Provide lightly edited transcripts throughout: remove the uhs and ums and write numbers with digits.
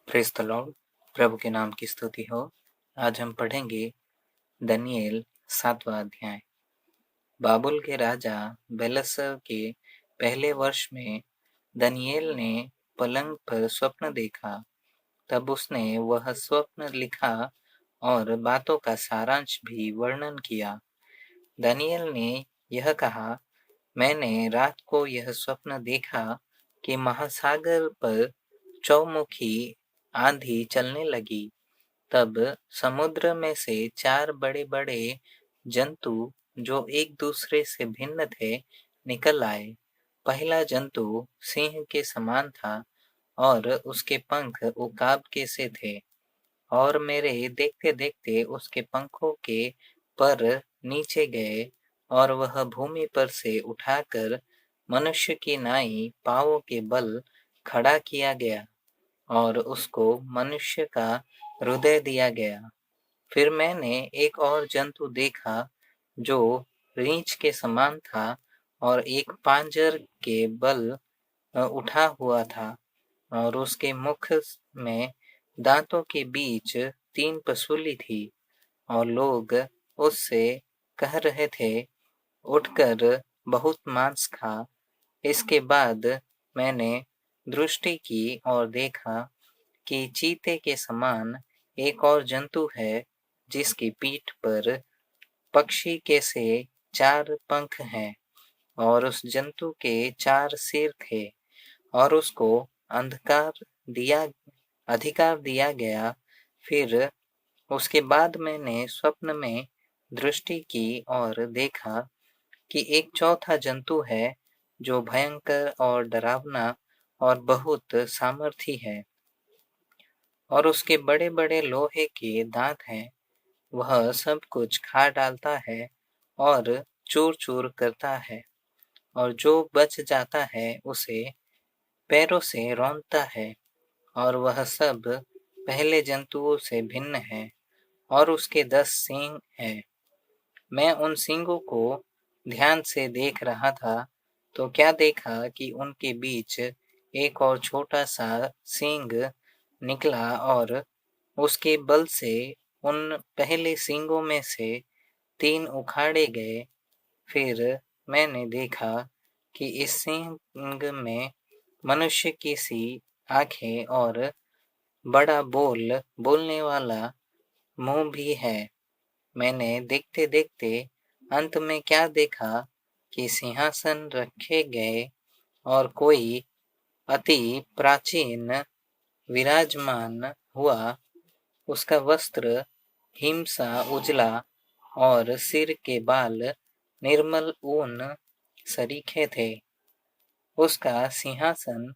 Praise the Lord. प्रभु के नाम की स्तुति हो। आज हम पढ़ेंगे दानियेल 7वां अध्याय। बाबुल के राजा बेलशस्सर के पहले वर्ष में दानियेल ने पलंग पर स्वप्न देखा। तब उसने वह स्वप्न लिखा और बातों का सारांश भी वर्णन किया। दानियेल ने यह कहा, मैंने रात को यह स्वप्न देखा कि महासागर पर चौमुखी आंधी चलने लगी। तब समुद्र में से 4 बड़े-बड़े जंतु जो एक दूसरे से भिन्न थे निकल आए। पहला जंतु सिंह के समान था और उसके पंख उकाब के से थे और मेरे देखते-देखते उसके पंखों के पर नीचे गए और वह भूमि पर से उठाकर मनुष्य की नाई पाँवों के बल खड़ा किया गया और उसको मनुष्य का हृदय दिया गया। फिर मैंने एक और जंतु देखा जो रीछ के समान था और एक पांजर के बल उठा हुआ था और उसके मुख में दांतों के बीच 3 पसूली थी और लोग उससे कह रहे थे, उठकर बहुत मांस खा। इसके बाद मैंने दृष्टि की और देखा कि चीते के समान एक और जंतु है जिसकी पीठ पर पक्षी के से 4 पंख हैं और उस जंतु के 4 सिर थे और उसको अधिकार दिया गया। फिर उसके बाद मैंने स्वप्न में दृष्टि की और देखा कि एक चौथा जंतु है जो भयंकर और डरावना और बहुत सामर्थी है और उसके बड़े-बड़े लोहे के दांत हैं। वह सब कुछ खा डालता है और चूर-चूर करता है और जो बच जाता है उसे पैरों से रौंदता है और वह सब पहले जंतुओं से भिन्न है और उसके 10 सींग हैं। मैं उन सींगों को ध्यान से देख रहा था तो क्या देखा कि उनके बीच एक और छोटा सा सींग निकला और उसके बल से उन पहले सींगों में से 3 उखाड़े गए। फिर मैंने देखा कि इस सींग में मनुष्य की सी आंखें और बड़ा बोलने वाला मुंह भी है। मैंने देखते-देखते अंत में क्या देखा कि सिंहासन रखे गए और कोई अति प्राचीन विराजमान हुआ। उसका वस्त्र हिम सा उजला और सिर के बाल निर्मल ऊन सरीखे थे। उसका सिंहासन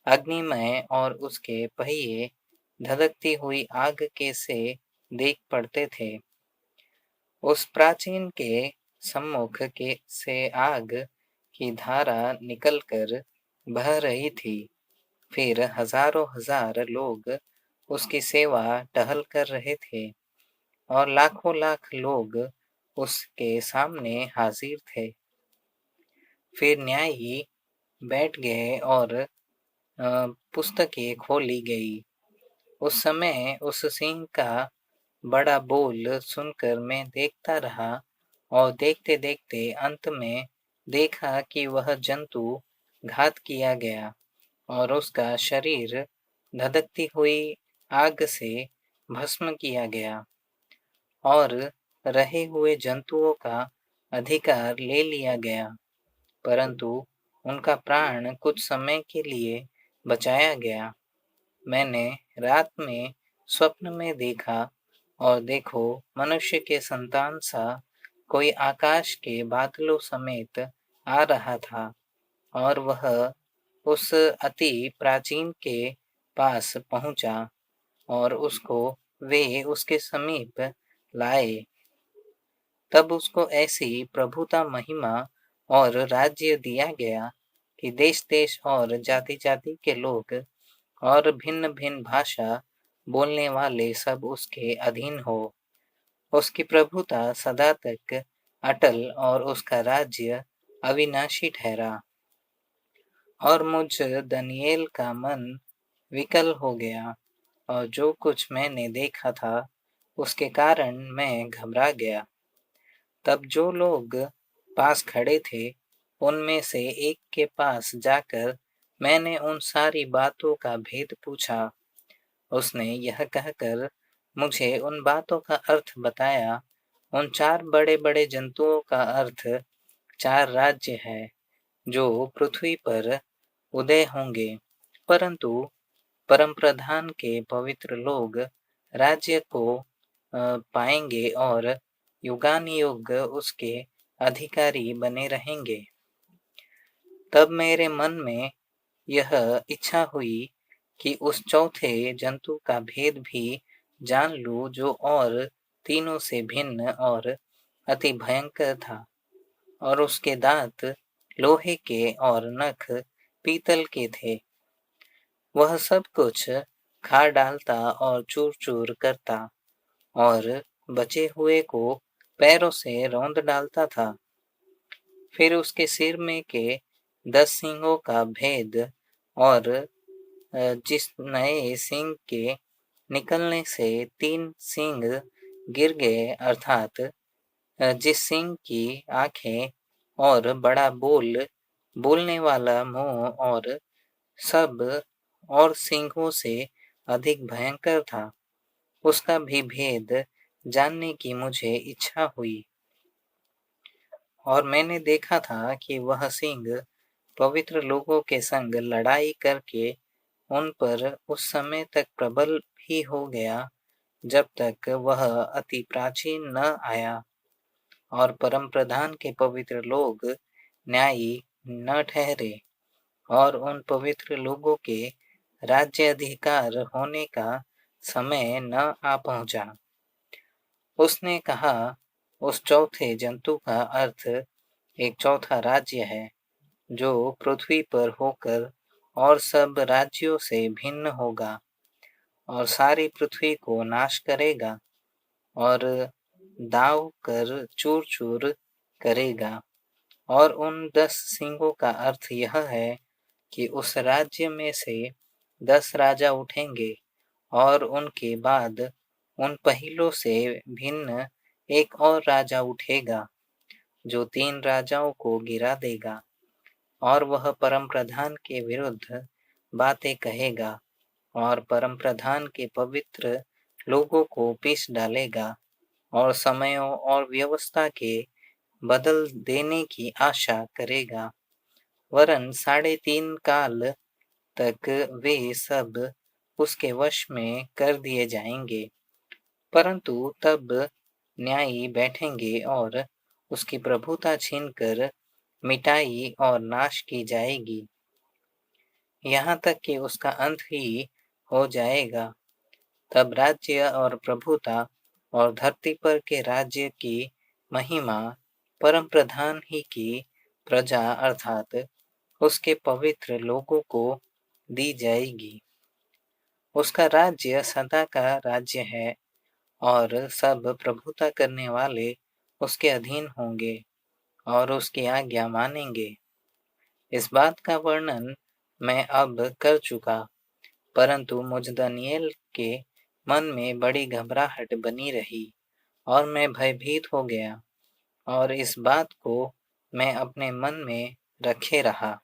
अग्निमय और उसके पहिए धधकती हुई आग के से देख पड़ते थे। उस प्राचीन के सम्मुख के से आग की धारा निकलकर बह रही थी। फिर हजारों हजार लोग उसकी सेवा टहल कर रहे थे और लाखों लाख लोग उसके सामने हाजिर थे। फिर न्यायी बैठ गए और पुस्तकें खोली गई। उस समय उस सिंह का बड़ा बोल सुनकर मैं देखता रहा और देखते-देखते अंत में देखा कि वह जंतु घात किया गया और उसका शरीर धधकती हुई आग से भस्म किया गया और रहे हुए जंतुओं का अधिकार ले लिया गया, परंतु उनका प्राण कुछ समय के लिए बचाया गया। मैंने रात में स्वप्न में देखा और देखो, मनुष्य के संतान सा कोई आकाश के बादलों समेत आ रहा था और वह उस अति प्राचीन के पास पहुंचा और उसको वे उसके समीप लाए। तब उसको ऐसी प्रभुता, महिमा और राज्य दिया गया कि देश-देश और जाति-जाति के लोग और भिन्न-भिन्न भाषा बोलने वाले सब उसके अधीन हो। उसकी प्रभुता सदा तक अटल और उसका राज्य अविनाशी ठहरा। और मुझ दानियेल का मन विकल हो गया और जो कुछ मैंने देखा था उसके कारण मैं घबरा गया। तब जो लोग पास खड़े थे उनमें से एक के पास जाकर मैंने उन सारी बातों का भेद पूछा। उसने यह कहकर मुझे उन बातों का अर्थ बताया। उन 4 बड़े-बड़े जंतुओं का अर्थ 4 राज्य है जो पृथ्वी पर उदय होंगे, परंतु परमप्रधान के पवित्र लोग राज्य को पाएंगे और युगानुयुग उसके अधिकारी बने रहेंगे। तब मेरे मन में यह इच्छा हुई कि उस चौथे जंतु का भेद भी जान लूं जो और तीनों से भिन्न और अति भयंकर था और उसके दांत लोहे के और नख पीतल के थे। वह सब कुछ खा डालता और चूर-चूर करता और बचे हुए को पैरों से रौंद डालता था। फिर उसके सिर में के 10 सींगों का भेद और जिस नए सींग के निकलने से 3 सींग गिर गए, अर्थात जिस सींग की आंखें और बड़ा बोलने वाला मुंह और सब और सींगों से अधिक भयंकर था, उसका भी भेद जानने की मुझे इच्छा हुई। और मैंने देखा था कि वह सींग पवित्र लोगों के संग लड़ाई करके उन पर उस समय तक प्रबल ही हो गया जब तक वह अति प्राचीन न आया और परमप्रधान के पवित्र लोग न्यायी न ठहरे और उन पवित्र लोगों के राज्य अधिकार होने का समय न आ पहुंचा। उसने कहा, उस चौथे जंतु का अर्थ एक चौथा राज्य है जो पृथ्वी पर होकर और सब राज्यों से भिन्न होगा और सारी पृथ्वी को नाश करेगा और दाव कर चूर-चूर करेगा। और उन 10 सींगों का अर्थ यह है कि उस राज्य में से 10 राजा उठेंगे और उनके बाद उन पहिलों से भिन्न एक और राजा उठेगा जो 3 राजाओं को गिरा देगा और वह परमप्रधान के विरुद्ध बातें कहेगा और परमप्रधान के पवित्र लोगों को पीस डालेगा और समयों और व्यवस्था के बदल देने की आशा करेगा। वरन 3.5 काल तक वे सब उसके वश में कर दिए जाएंगे, परंतु तब न्यायी बैठेंगे और उसकी प्रभुता छीनकर मिटाई और नाश की जाएगी, यहाँ तक कि उसका अंत ही हो जाएगा। तब राज्य और प्रभुता और धरती पर के राज्य की महिमा परमप्रधान ही की प्रजा अर्थात उसके पवित्र लोगों को दी जाएगी। उसका राज्य सदा का राज्य है और सब प्रभुता करने वाले उसके अधीन होंगे और उसकी आज्ञा मानेंगे। इस बात का वर्णन मैं अब कर चुका, परंतु मुझ दानियेल के मन में बड़ी घबराहट बनी रही और मैं भयभीत हो गया और इस बात को मैं अपने मन में रखे रहा।